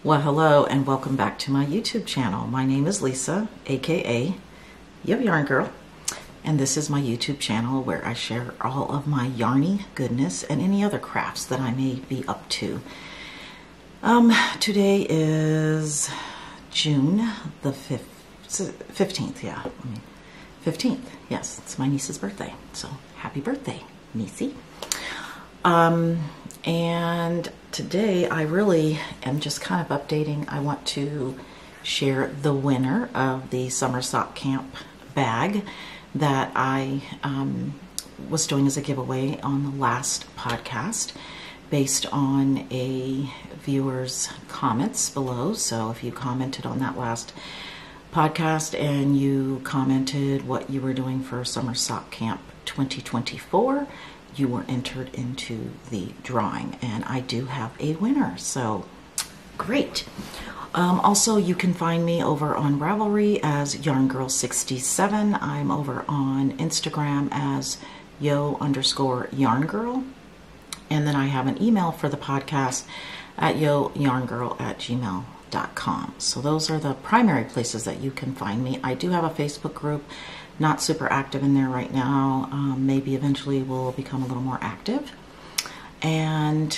Well, hello and welcome back to my YouTube channel. My name is Lisa, aka Yoyarngirl, and this is my YouTube channel where I share all of my yarny goodness and any other crafts that I may be up to. Today is June the 15th, yeah. 15th, yes, it's my niece's birthday. So happy birthday, niecey. And today I really am just kind of updating. I want to share the winner of the summer sock camp bag that I was doing as a giveaway on the last podcast based on a viewer's comments below. So if you commented on that last podcast and you commented what you were doing for summer sock camp 2024, you were entered into the drawing, and I do have a winner, so great. Also, you can find me over on Ravelry as Yoyarngirl67. I'm over on Instagram as Yo_Yarngirl, and then I have an email for the podcast at yoyarngirl@gmail.com. So those are the primary places that you can find me. I do have a Facebook group. Not super active in there right now. Maybe eventually we'll become a little more active. And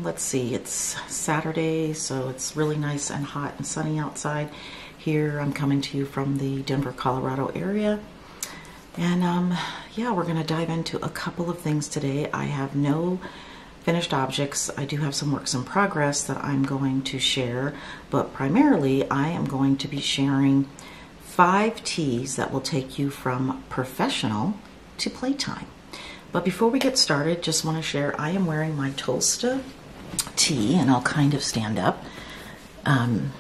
let's see, it's Saturday, so it's really nice and hot and sunny outside. Here I'm coming to you from the Denver, Colorado area. And yeah, we're gonna dive into a couple of things today. I have no finished objects. I do have some works in progress that I'm going to share, but primarily I am going to be sharing 5 teas that will take you from professional to playtime. But before we get started, just want to share, I am wearing my Tulsa tee, and I'll kind of stand up. And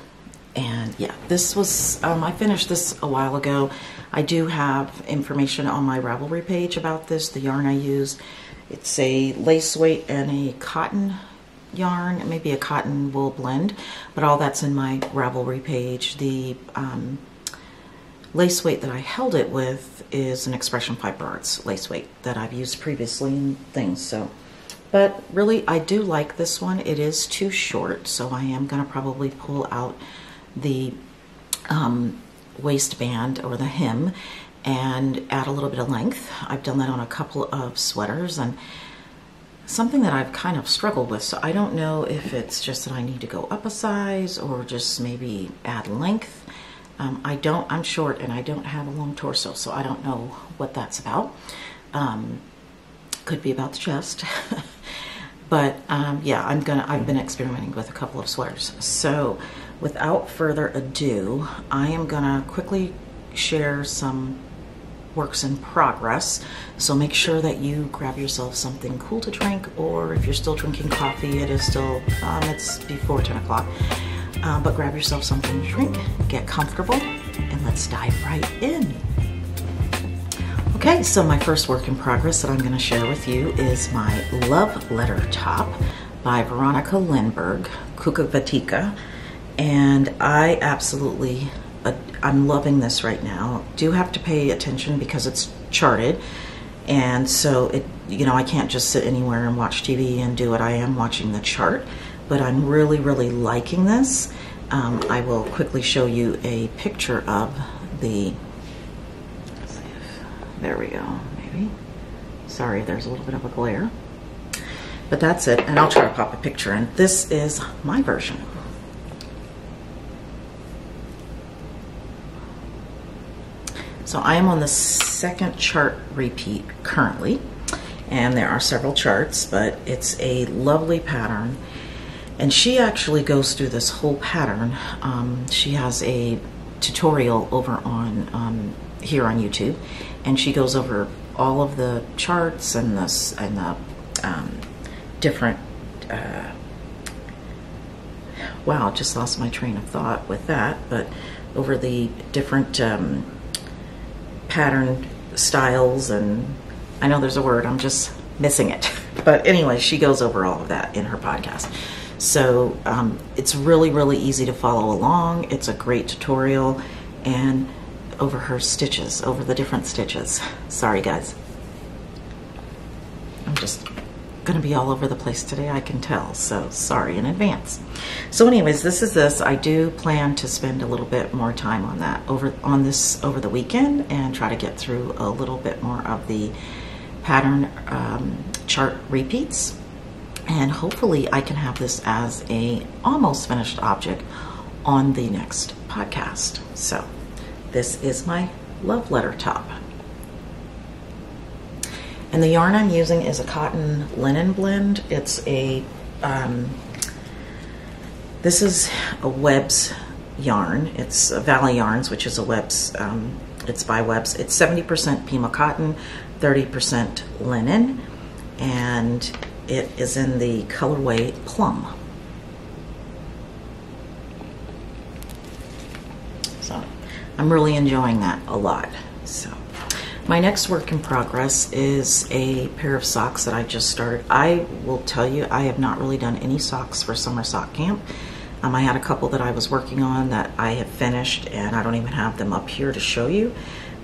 yeah, this was, I finished this a while ago. I do have information on my Ravelry page about this, the yarn I use. It's a lace weight and a cotton yarn, maybe a cotton wool blend, but all that's in my Ravelry page. The lace weight that I held it with is an Expression Fiber Arts lace weight that I've used previously in things. So, but really I do like this one. It is too short, so I am going to probably pull out the waistband or the hem and add a little bit of length. I've done that on a couple of sweaters, and something that I've kind of struggled with. So I don't know if it's just that I need to go up a size or just maybe add length. I'm short and I don't have a long torso, so I don't know what that's about. Could be about the chest. But yeah, I've been experimenting with a couple of sweaters. So without further ado, I am gonna quickly share some works in progress. So make sure that you grab yourself something cool to drink, or if you're still drinking coffee, it is still, it's before 10 o'clock. But grab yourself something to drink, get comfortable, and let's dive right in. Okay, so my first work in progress that I'm going to share with you is my Love Letter Top by Veronica Lindberg, Kukavatika. And I absolutely, I'm loving this right now. Do have to pay attention because it's charted. And so, I can't just sit anywhere and watch TV and do it. I am watching the chart. But I'm really, really liking this. I will quickly show you a picture of the, let's see if, there we go, maybe. Sorry, there's a little bit of a glare. But that's it, and I'll try to pop a picture, and this is my version. So I am on the second chart repeat currently, and there are several charts, but it's a lovely pattern. And she actually goes through this whole pattern. She has a tutorial over on here on YouTube, and she goes over all of the charts and the different. Wow, just lost my train of thought with that. But over the different pattern styles, and I know there's a word, I'm just missing it. But anyway, she goes over all of that in her podcast. So it's really, really easy to follow along. It's a great tutorial, and over her stitches, over the different stitches. Sorry guys. I'm just going to be all over the place today, I can tell, so sorry in advance. So anyways, this. I do plan to spend a little bit more time on that over the weekend and try to get through a little bit more of the pattern chart repeats, and hopefully I can have this as a almost finished object on the next podcast. So this is my love letter top. And the yarn I'm using is a cotton linen blend. It's a, this is a Webb's yarn. It's Valley Yarns, which is a Webb's, it's by Webb's. It's 70% Pima cotton, 30% linen, and it is in the colorway Plum. So I'm really enjoying that a lot. So my next work in progress is a pair of socks that I just started. I will tell you, I have not really done any socks for summer sock camp. I had a couple that I was working on that I have finished, and I don't even have them up here to show you,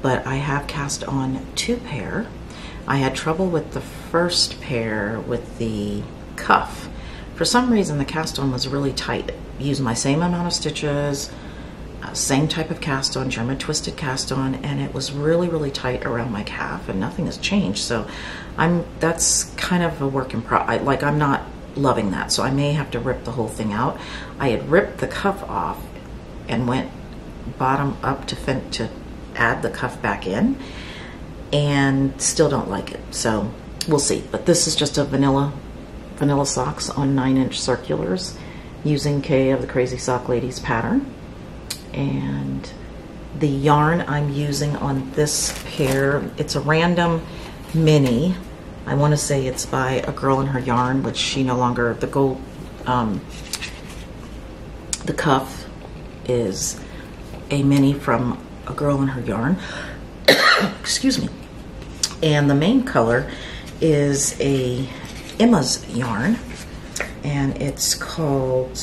but I have cast on 2 pair. I had trouble with the first pair with the cuff. For some reason, the cast on was really tight. I used my same amount of stitches, same type of cast on, German twisted cast on, and it was really tight around my calf, and nothing has changed. So that's kind of a work in progress. Like, I'm not loving that, so I may have to rip the whole thing out. I had ripped the cuff off and went bottom up to add the cuff back in, and still don't like it. So we'll see. But this is just a vanilla socks on 9-inch circulars using Kay of the Crazy Sock Ladies pattern. And the yarn I'm using on this pair, it's a random mini. I want to say it's by A Girl and Her Yarn, which she no longer, the gold, the cuff is a mini from A Girl and Her Yarn. Excuse me. And the main color is a Emma's yarn, and it's called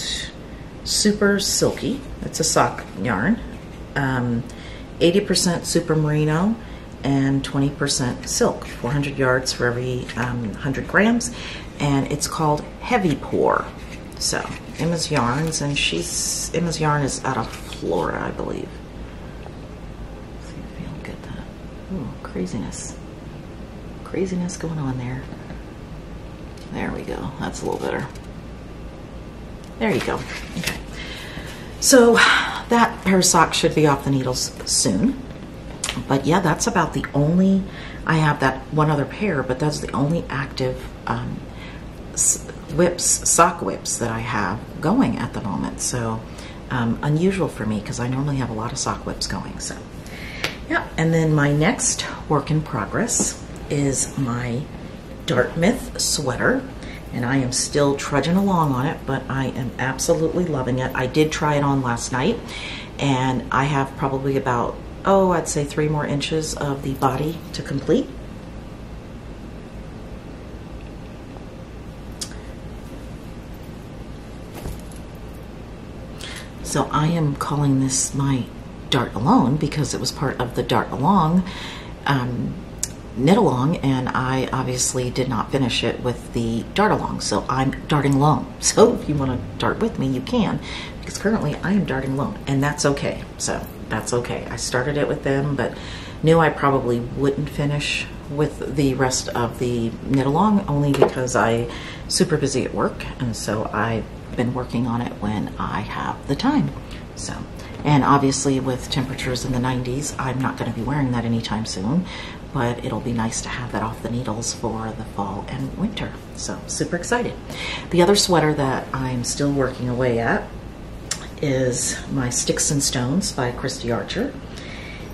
Super Silky. It's a sock yarn. 80% super merino and 20% silk. 400 yards for every 100 grams, and it's called Heavy Pour. So Emma's Yarns, and Emma's Yarn is out of Florida, I believe. Let's see if you'll get that. Ooh, craziness going on there. There we go. That's a little better. There you go. Okay. So that pair of socks should be off the needles soon. But yeah, that's about the only, I have that one other pair, but that's the only active sock whips that I have going at the moment. So unusual for me, because I normally have a lot of sock whips going. So yeah, and then my next work in progress is my Dartmouth sweater. And I am still trudging along on it, but I am absolutely loving it. I did try it on last night, and I have probably about, I'd say 3 more inches of the body to complete. So I am calling this my Dart Along because it was part of the Dart Along knit along, and I obviously did not finish it with the dart along, so I'm darting along. So if you want to dart with me, you can, because currently I am darting along, and that's okay. So that's okay. I started it with them, but knew I probably wouldn't finish with the rest of the knit along, only because I'm super busy at work, and so I've been working on it when I have the time. So, and obviously with temperatures in the 90s, I'm not going to be wearing that anytime soon, but it'll be nice to have that off the needles for the fall and winter. So super excited. The other sweater that I'm still working away at is my Sticks and Stones by Christy Archer.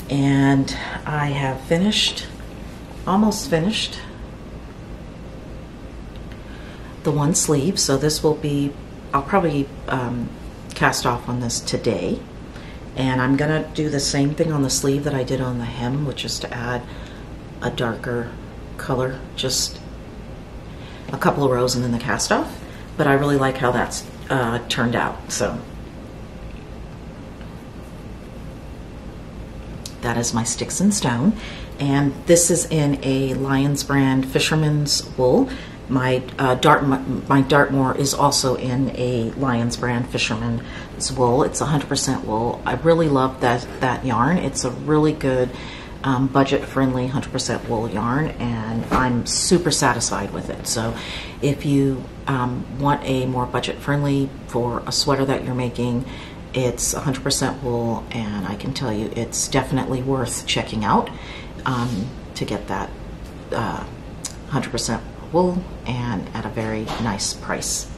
And I have almost finished the one sleeve. So this will be, I'll probably cast off on this today. And I'm gonna do the same thing on the sleeve that I did on the hem, which is to add a darker color, just a couple of rows and then the cast off. But I really like how that's turned out. So that is my Sticks and Stone, and this is in a Lions brand Fisherman's wool. My Dartmoor is also in a Lions brand fisherman's wool. It's 100% wool. I really love that yarn. It's a really good budget-friendly 100% wool yarn, and I'm super satisfied with it. So if you want a more budget-friendly for a sweater that you're making, it's 100% wool, and I can tell you it's definitely worth checking out to get that 100% wool and at a very nice price.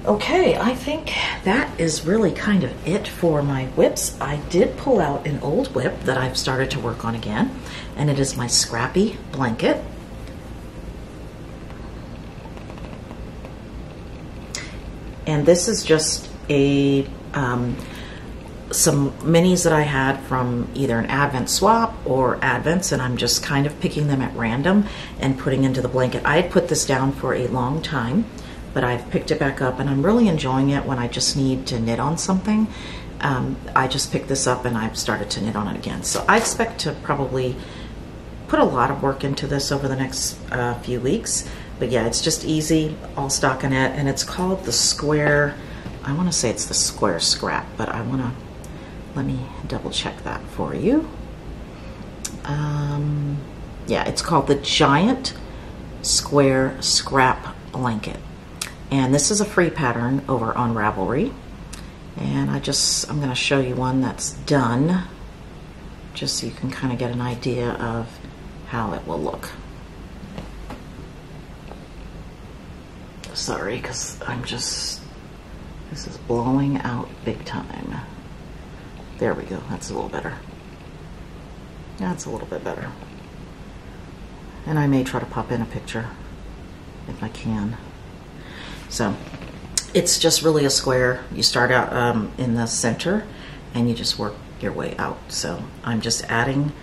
Okay, I think that is really kind of it for my whips. I did pull out an old whip that I've started to work on again, and it is my scrappy blanket. And this is just a some minis that I had from either an Advent swap or Advents, and I'm just kind of picking them at random and putting into the blanket. I had put this down for a long time, but I've picked it back up, and I'm really enjoying it when I just need to knit on something. I just picked this up and I've started to knit on it again. So I expect to probably put a lot of work into this over the next few weeks. But yeah, it's just easy, all stockinette, and it's called the Square, I want to say it's the Square Scrap, but let me double check that for you. Yeah, it's called the Giant Square Scrap Blanket. And this is a free pattern over on Ravelry. And I'm going to show you one that's done, just so you can kind of get an idea of how it will look. Sorry, because this is blowing out big time. There we go, that's a little better. That's a little bit better. And I may try to pop in a picture if I can. So it's just really a square. You start out in the center and you just work your way out. So I'm just adding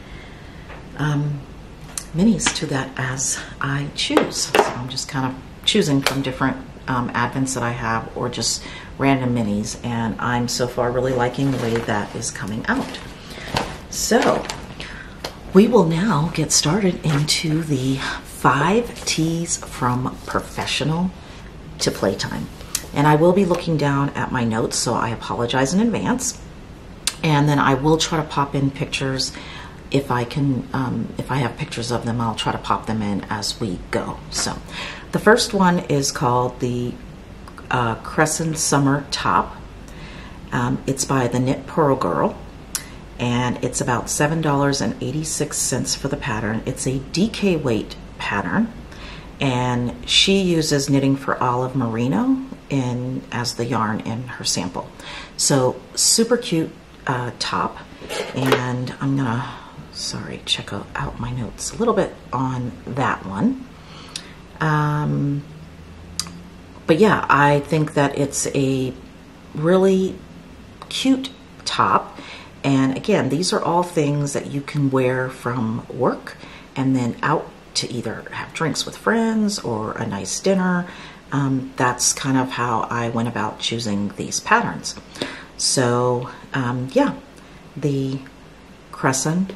minis to that as I choose. So I'm just kind of choosing from different Advents that I have, or just random minis, and I'm so far really liking the way that is coming out. So we will now get started into the 5 T's from professional to playtime. And I will be looking down at my notes, so I apologize in advance. And then I will try to pop in pictures if I can, if I have pictures of them, I'll try to pop them in as we go. So the first one is called the Crescent Summer Top. It's by the Yoyarngirl, and it's about $7.86 for the pattern. It's a DK weight pattern, and she uses Knitting for Olive Merino as the yarn in her sample. So super cute top, and I'm gonna check out my notes a little bit on that one. But yeah, I think that it's a really cute top. And again, these are all things that you can wear from work and then out to either have drinks with friends or a nice dinner. That's kind of how I went about choosing these patterns. So yeah, the Crescent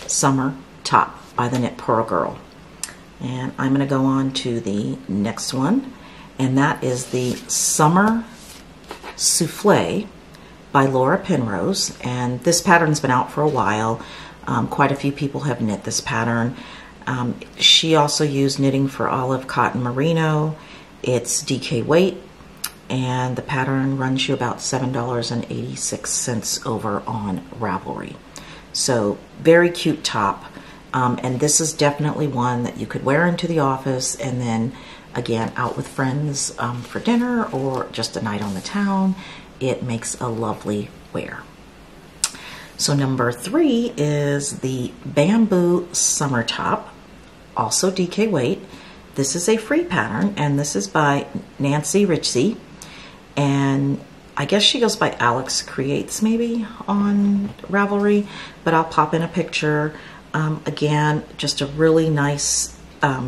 Summer Top by the Yoyarngirl. And I'm going to go on to the next one, and that is the Summer Souffle by Laura Penrose. And this pattern's been out for a while. Quite a few people have knit this pattern. She also used Knitting for Olive Cotton Merino. It's DK weight, and the pattern runs you about $7.86 over on Ravelry. So very cute top. And this is definitely one that you could wear into the office and then again out with friends for dinner or just a night on the town. It makes a lovely wear. So number 3 is the Bamboo Summer Top, also DK weight. This is a free pattern, and this is by Nancy Ritchie, and I guess she goes by Alex Creates maybe on Ravelry, but I'll pop in a picture. Again, just a really nice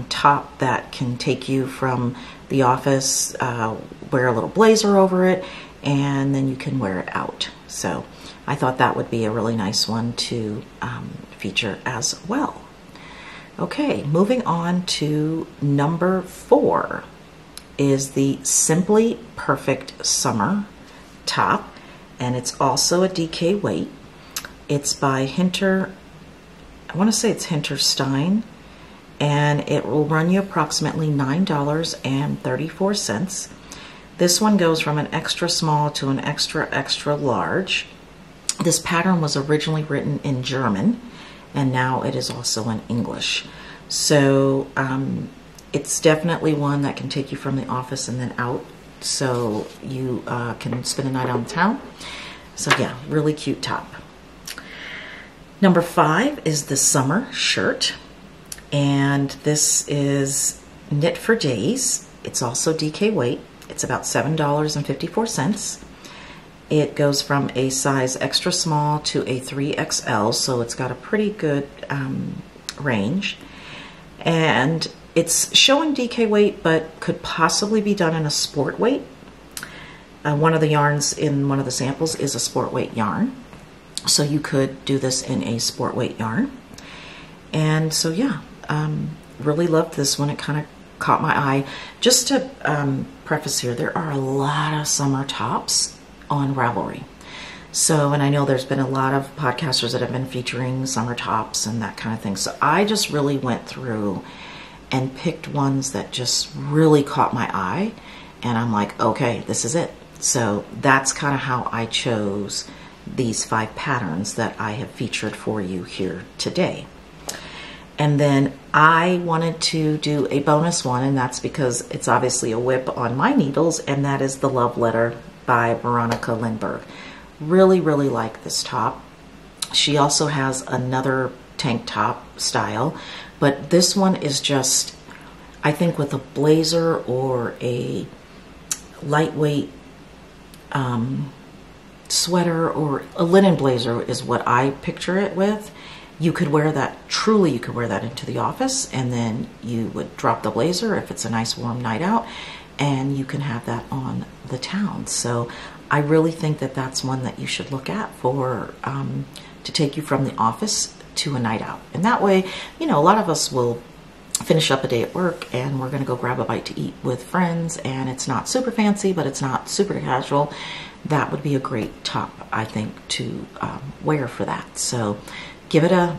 top that can take you from the office, wear a little blazer over it, and then you can wear it out. So I thought that would be a really nice one to feature as well. Okay, moving on to number 4 is the Simply Perfect Summer top, and it's also a DK weight. It's by Hinter, I want to say it's Hinterstein, and it will run you approximately $9.34. This one goes from an extra small to an extra extra large. This pattern was originally written in German, and now it is also in English. So it's definitely one that can take you from the office and then out, so you can spend a night on the town. So yeah, really cute top. Number 5 is the summer shirt, and this is Knit for Days. It's also DK weight. It's about $7.54. It goes from a size extra small to a 3XL, so it's got a pretty good range. And it's showing DK weight, but could possibly be done in a sport weight. One of the yarns in one of the samples is a sport weight yarn, so you could do this in a sport weight yarn. And so yeah, really loved this one. It kind of caught my eye. Just to preface here, there are a lot of summer tops on Ravelry. So, and I know there's been a lot of podcasters that have been featuring summer tops and that kind of thing. So I just really went through and picked ones that just really caught my eye. And I'm like, okay, this is it. So that's kind of how I chose these 5 patterns that I have featured for you here today. And then I wanted to do a bonus one, and that's because it's obviously a whip on my needles, and that is the Love Letter by Veronica Lindberg. Really, really like this top. She also has another tank top style, but this one is just, I think with a blazer or a lightweight sweater or a linen blazer is what I picture it with. You could wear that, truly you could wear that into the office, and then you would drop the blazer if it's a nice warm night out, and you can have that on the town. So I really think that that's one that you should look at for to take you from the office to a night out. And that way, you know, a lot of us will finish up a day at work and we're going to go grab a bite to eat with friends, and it's not super fancy, but it's not super casual. That would be a great top, I think, to wear for that. So give it a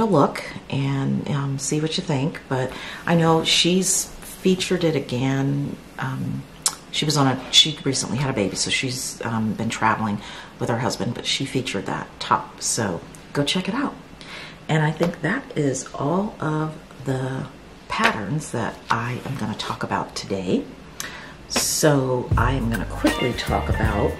look and see what you think. But I know she's featured it again. She recently had a baby, so she's been traveling with her husband, but she featured that top. So go check it out. And I think that is all of the patterns that I am going to talk about today. So I am going to quickly talk about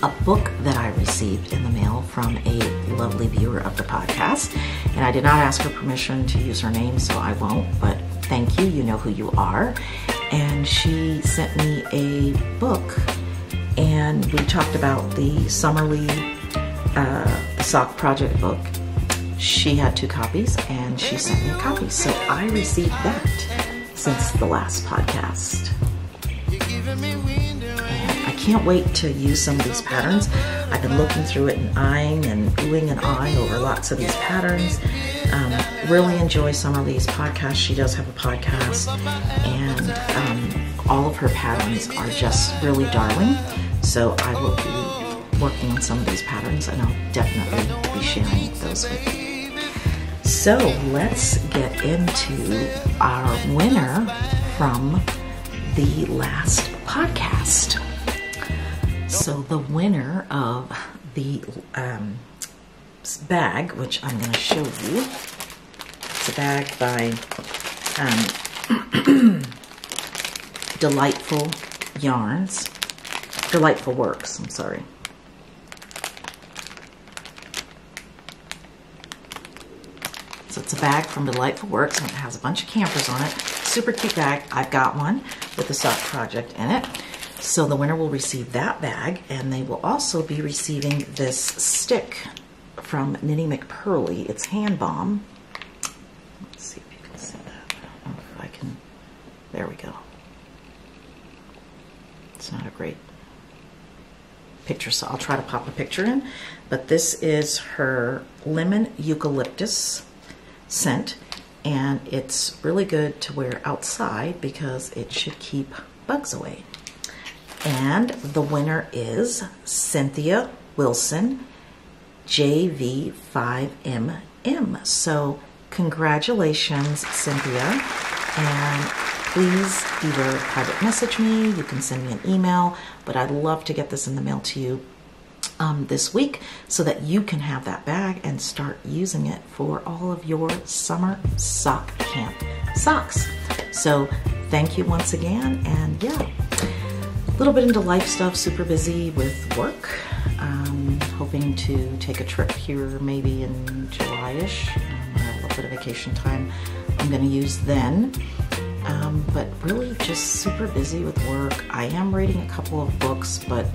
a book that I received in the mail from a lovely viewer of the podcast. And I did not ask her permission to use her name, so I won't, but thank you. You know who you are. And she sent me a book, and we talked about the Summerly the Sock Project book. She had 2 copies, and she sent me a copy. So I received that since the last podcast. And I can't wait to use some of these patterns. I've been looking through it and eyeing and oohing and eyeing over lots of these patterns. Really enjoy Summerly's podcast. She does have a podcast, and all of her patterns are just really darling. So I will be working on some of these patterns, and I'll definitely be sharing those with you. So let's get into our winner from the last podcast. So the winner of the bag, which I'm going to show you, it's a bag by Delightful Works, I'm sorry. So it's a bag from Delightful Works, and it has a bunch of campers on it. Super cute bag. I've got one with the Sock Project in it. So the winner will receive that bag, and they will also be receiving this stick from Knitty McPurly. It's Hand Balm. Let's see if you can see that. I don't know if I can. There we go. It's not a great picture, so I'll try to pop a picture in. But this is her Lemon Eucalyptus scent, and it's really good to wear outside because it should keep bugs away. And the winner is Cynthia Wilson, JV5MM. So congratulations, Cynthia, and please either private message me, you can send me an email, but I'd love to get this in the mail to you this week so that you can have that bag and start using it for all of your summer sock camp socks. So thank you once again, and yeah, a little bit into life stuff, super busy with work. Hoping to take a trip here maybe in July-ish. I have a little bit of vacation time I'm going to use then. But really just super busy with work. I am reading a couple of books, but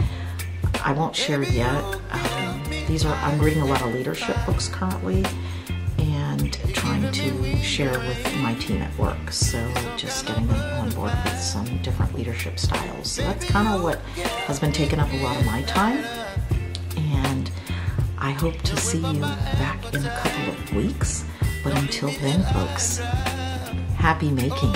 I won't share yet. I'm reading a lot of leadership books currently and trying to share with my team at work. So just getting them on board with some different leadership styles. So that's kind of what has been taking up a lot of my time. And I hope to see you back in a couple of weeks. But until then, folks, happy making.